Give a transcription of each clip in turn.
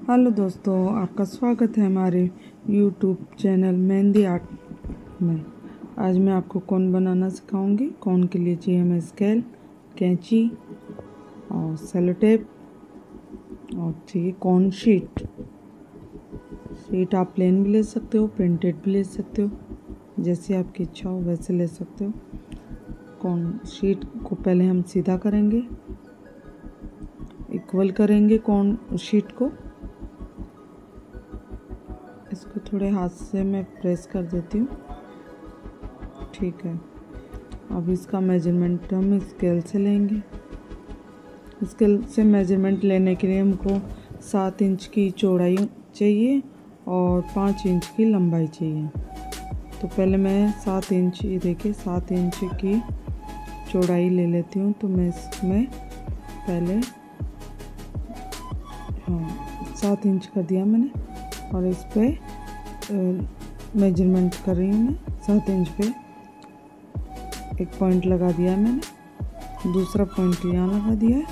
Hello दोस्तों, आपका स्वागत है हमारे यूट्यूब चैनल मेहंदी आर्ट में। आज मैं आपको कोन बनाना सिखाऊंगी। कोन के लिए चाहिए हमें स्केल, कैंची और सेलो टेप और चाहिए कोन शीट। आप प्लेन भी ले सकते हो, प्रिंटेड भी ले सकते हो, जैसे आपकी इच्छा हो वैसे ले सकते हो। कोन शीट को पहले हम सीधा करेंगे, इक्वल करेंगे कोन शीट को। इसको थोड़े हाथ से मैं प्रेस कर देती हूँ, ठीक है। अब इसका मेजरमेंट हम स्केल से लेंगे। स्केल से मेजरमेंट लेने के लिए हमको 7 इंच की चौड़ाई चाहिए और 5 इंच की लंबाई चाहिए। तो पहले मैं 7 इंच, ये देखिए 7 इंच की चौड़ाई ले लेती हूँ। तो मैं इसमें पहले 7 इंच कर दिया मैंने और इस पे मेजरमेंट कर रही हूँ मैं। 7 इंच पे एक पॉइंट लगा दिया है मैंने, दूसरा पॉइंट यहाँ लगा दिया है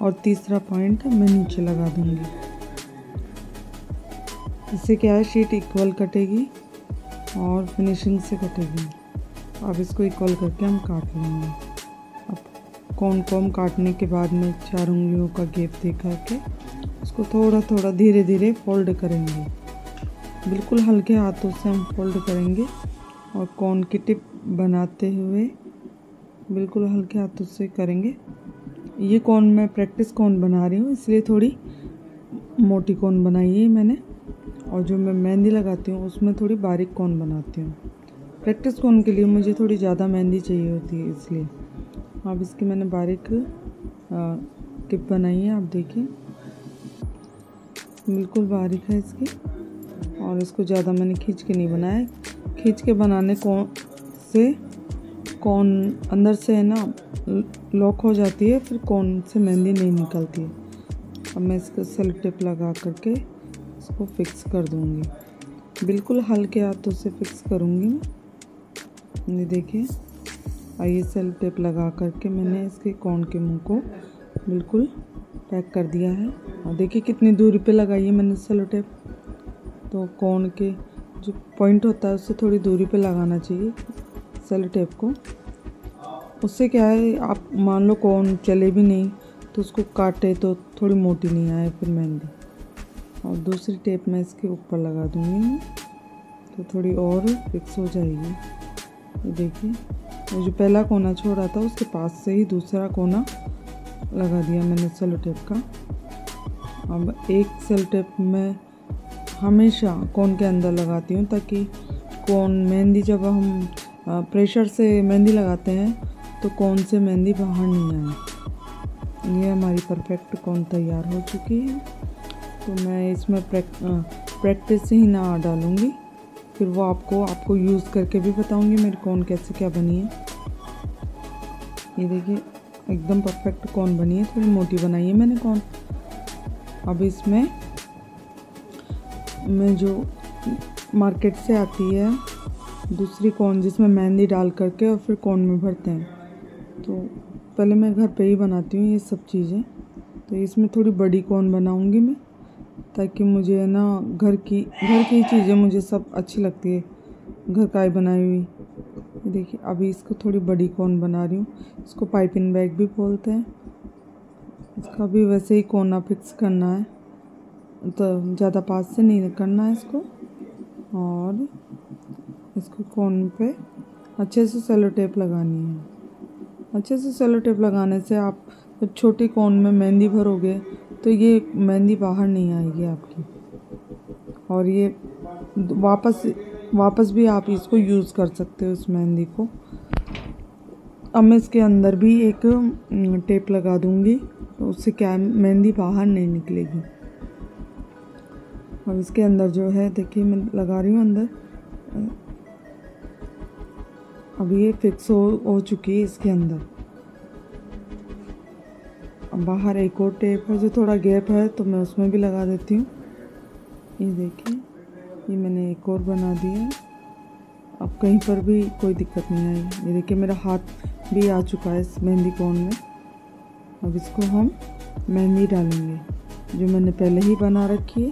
और तीसरा पॉइंट मैं नीचे लगा दूँगी। इससे क्या है, शीट इक्वल कटेगी और फिनिशिंग से कटेगी। अब इसको इक्वल करके हम काट लेंगे। अब कोन को हम काटने के बाद में 4 उंगलियों का गैप दे करके उसको थोड़ा थोड़ा धीरे धीरे फोल्ड करेंगे। बिल्कुल हल्के हाथों से हम फोल्ड करेंगे और कोन की टिप बनाते हुए बिल्कुल हल्के हाथों से करेंगे। ये कोन मैं प्रैक्टिस कोन बना रही हूँ, इसलिए थोड़ी मोटी कोन बनाई है मैंने। और जो मैं मेहंदी लगाती हूँ उसमें थोड़ी बारीक कोन बनाती हूँ। प्रैक्टिस कोन के लिए मुझे थोड़ी ज़्यादा मेहंदी चाहिए होती है, इसलिए। अब इसकी मैंने बारीक टिप बनाई है, आप देखिए बिल्कुल बारीक है इसकी। और इसको ज़्यादा मैंने खींच के नहीं बनाया। खींच के बनाने से कोन अंदर से है ना लॉक हो जाती है, फिर कोन से मेहंदी नहीं निकलती है। अब मैं इसको सेलो टेप लगा करके इसको फिक्स कर दूँगी। बिल्कुल हल्के हाथों से फिक्स करूँगी मैं। ये देखिए, ये सेलो टेप लगा करके मैंने इसके कोन के मुंह को बिल्कुल पैक कर दिया है। और देखिए कितनी दूरी पे लगाई है मैंने सेलो टेप। तो कोन के जो पॉइंट होता है उससे थोड़ी दूरी पे लगाना चाहिए सेलो टेप को। उससे क्या है, आप मान लो कोन चले भी नहीं तो उसको काटे तो थोड़ी मोटी नहीं आए फिर मेहंदी। और दूसरी टेप मैं इसके ऊपर लगा दूँगी तो थोड़ी और फिक्स हो जाएगी। ये देखिए, वो जो पहला कोना छोड़ा था उसके पास से ही दूसरा कोना लगा दिया मैंने सेलो टेप का। अब एक सेलो टेप मैं हमेशा कोन के अंदर लगाती हूँ, ताकि कोन मेहंदी जब हम प्रेशर से मेहंदी लगाते हैं तो कोन से मेहंदी बाहर नहीं आए। ये हमारी परफेक्ट कोन तैयार हो चुकी है। तो मैं इसमें प्रैक्टिस से ही ना डालूँगी, फिर वो आपको यूज़ करके भी बताऊँगी मेरी कोन कैसे क्या बनी है। ये देखिए एकदम परफेक्ट कोन बनी है, थोड़ी मोटी बनाई है मैंने कोन। अब इसमें मैं जो मार्केट से आती है दूसरी कोन, जिसमें मेहंदी डाल करके और फिर कोन में भरते हैं, तो पहले मैं घर पे ही बनाती हूँ ये सब चीज़ें। तो इसमें थोड़ी बड़ी कोन बनाऊँगी मैं, ताकि मुझे है ना घर की चीज़ें मुझे सब अच्छी लगती है, घर का ही बनाई हुई। देखिए अभी इसको थोड़ी बड़ी कोन बना रही हूँ। इसको पाइपिंग बैग भी बोलते हैं। इसका भी वैसे ही कोना फिक्स करना है, तो ज़्यादा पास से नहीं करना है इसको। और इसको कोन पे अच्छे से सेलो टेप लगानी है। अच्छे से सेलो टेप लगाने से आप जब छोटी कोन में मेहंदी भरोगे तो ये मेहंदी बाहर नहीं आएगी आपकी। और ये वापस भी आप इसको यूज़ कर सकते हो इस मेहंदी को। अब मैं इसके अंदर भी एक टेप लगा दूँगी, तो उससे क्या मेहंदी बाहर नहीं निकलेगी। अब इसके अंदर जो है देखिए मैं लगा रही हूँ अंदर। अब ये फिक्स हो चुकी है इसके अंदर। अब बाहर एक और टेप है जो थोड़ा गैप है, तो मैं उसमें भी लगा देती हूँ। ये देखिए, ये मैंने एक और बना दिया। अब कहीं पर भी कोई दिक्कत नहीं आई। ये देखिए मेरा हाथ भी आ चुका है इस मेहंदी कोन में। अब इसको हम मेहंदी डालेंगे। जो मैंने पहले ही बना रखी है।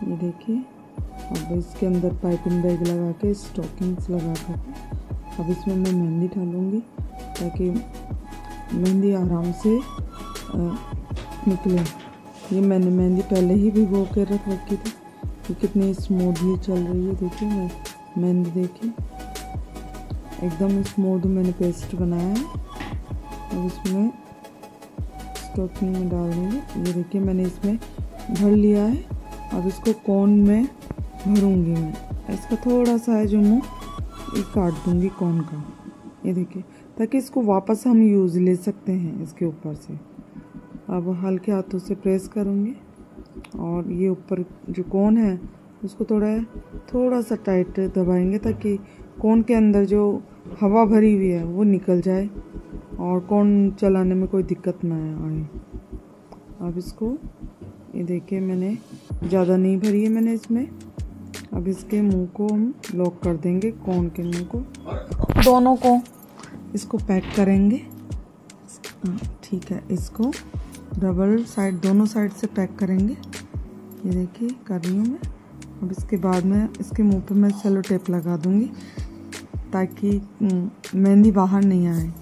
ये देखिए, अब इसके अंदर पाइपिंग बैग लगा के स्टॉकिंग्स लगा कर अब इसमें मैं मेहंदी डालूँगी ताकि मेहंदी आराम से निकले। ये मैंने मेहंदी पहले ही भिगो के रख रखी थी। ये कितनी स्मूथली चल रही है, देखिए मैं मेहंदी देखिए एकदम स्मूथ मैंने पेस्ट बनाया है। अब इसमें स्टॉकिंग में डाल देंगे। ये देखिए मैंने इसमें भर लिया है। अब इसको कोन में भरूंगी मैं। इसका थोड़ा सा है जो मुँह ये काट दूंगी कोन का, ये देखिए, ताकि इसको वापस हम यूज़ ले सकते हैं इसके ऊपर से। अब हल्के हाथों से प्रेस करूंगी और ये ऊपर जो कोन है उसको थोड़ा सा टाइट दबाएंगे ताकि कोन के अंदर जो हवा भरी हुई है वो निकल जाए और कोन चलाने में कोई दिक्कत ना आए। अब इसको ये देखिए मैंने ज़्यादा नहीं भरी है मैंने इसमें। अब इसके मुंह को हम लॉक कर देंगे, कोन के मुंह को, दोनों को इसको पैक करेंगे। ठीक है, इसको डबल साइड दोनों साइड से पैक करेंगे। ये देखिए कर रही हूँ मैं। अब इसके बाद में इसके मुंह पे मैं सेलो टेप लगा दूंगी ताकि मेहंदी बाहर नहीं आए।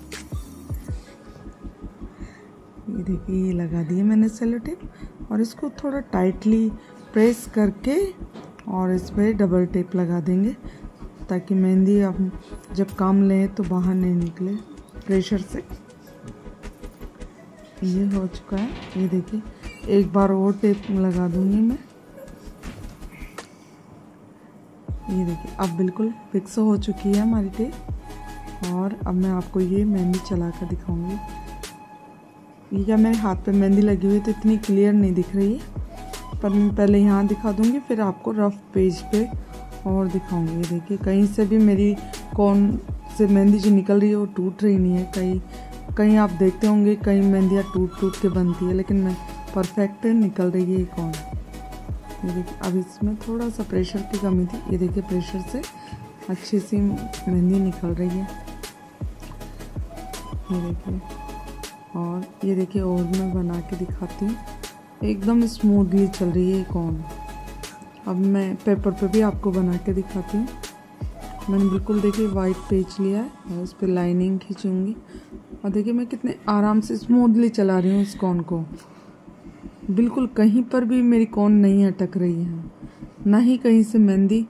ये देखिए ये लगा दिए मैंने सेलो टेप और इसको थोड़ा टाइटली प्रेस करके और इस पर डबल टेप लगा देंगे ताकि मेहंदी अब जब काम लें तो बाहर नहीं निकले प्रेशर से। ये हो चुका है। ये देखिए एक बार और टेप लगा दूंगी मैं। ये देखिए अब बिल्कुल फिक्स हो चुकी है हमारी टेप और अब मैं आपको ये मेहंदी चला कर दिखाऊंगी। ये क्या मेरे हाथ पे मेहंदी लगी हुई है तो इतनी क्लियर नहीं दिख रही है, पर मैं पहले यहाँ दिखा दूंगी फिर आपको रफ पेज पे और दिखाऊंगी। ये देखिए कहीं से भी मेरी कोन से मेहंदी जो निकल रही है वो टूट रही नहीं है। कहीं आप देखते होंगे कहीं मेहंदियाँ टूट के बनती है, लेकिन मैं परफेक्ट निकल रही है ये कोन। ये देखिए अब इसमें थोड़ा सा प्रेशर की कमी थी। ये देखिए प्रेशर से अच्छी सी मेहंदी निकल रही है। ये देखिए और ये देखिए और मैं बना के दिखाती हूँ। एकदम स्मूथली चल रही है कोन। अब मैं पेपर पे भी आपको बना के दिखाती हूँ। मैंने बिल्कुल देखिए वाइट पेज लिया है और उस पर लाइनिंग खींचूंगी और देखिए मैं कितने आराम से स्मूथली चला रही हूँ इस कोन को। बिल्कुल कहीं पर भी मेरी कोन नहीं अटक रही है, ना ही कहीं से मेहंदी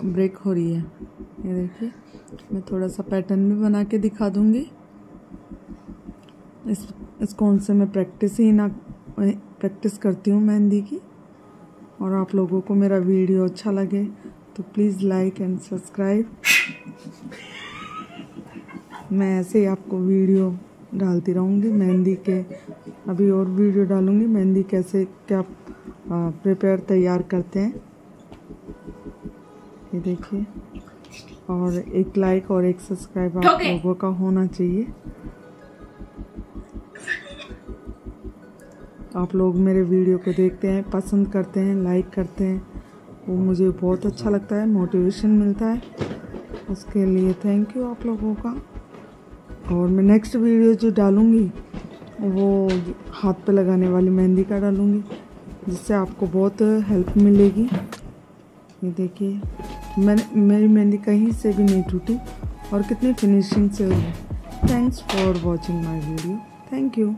ब्रेक हो रही है। ये देखिए मैं थोड़ा सा पैटर्न भी बना के दिखा दूंगी। इस कोन से मैं प्रैक्टिस करती हूँ मेहंदी की। और आप लोगों को मेरा वीडियो अच्छा लगे तो प्लीज़ लाइक एंड सब्सक्राइब। मैं ऐसे ही आपको वीडियो डालती रहूँगी मेहंदी के। अभी और वीडियो डालूँगी मेहंदी कैसे क्या प्रिपेयर तैयार करते हैं। ये देखिए और एक लाइक और एक सब्सक्राइब आप लोगों का होना चाहिए। आप लोग मेरे वीडियो को देखते हैं, पसंद करते हैं, लाइक करते हैं, वो मुझे बहुत अच्छा लगता है, मोटिवेशन मिलता है। उसके लिए थैंक यू आप लोगों का। और मैं नेक्स्ट वीडियो जो डालूँगी वो हाथ पे लगाने वाली मेहंदी का डालूँगी, जिससे आपको बहुत हेल्प मिलेगी। ये देखिए मेरी मेहंदी कहीं से भी नहीं टूटी और कितनी फिनिशिंग से हुई। Thanks for watching my video. Thank you.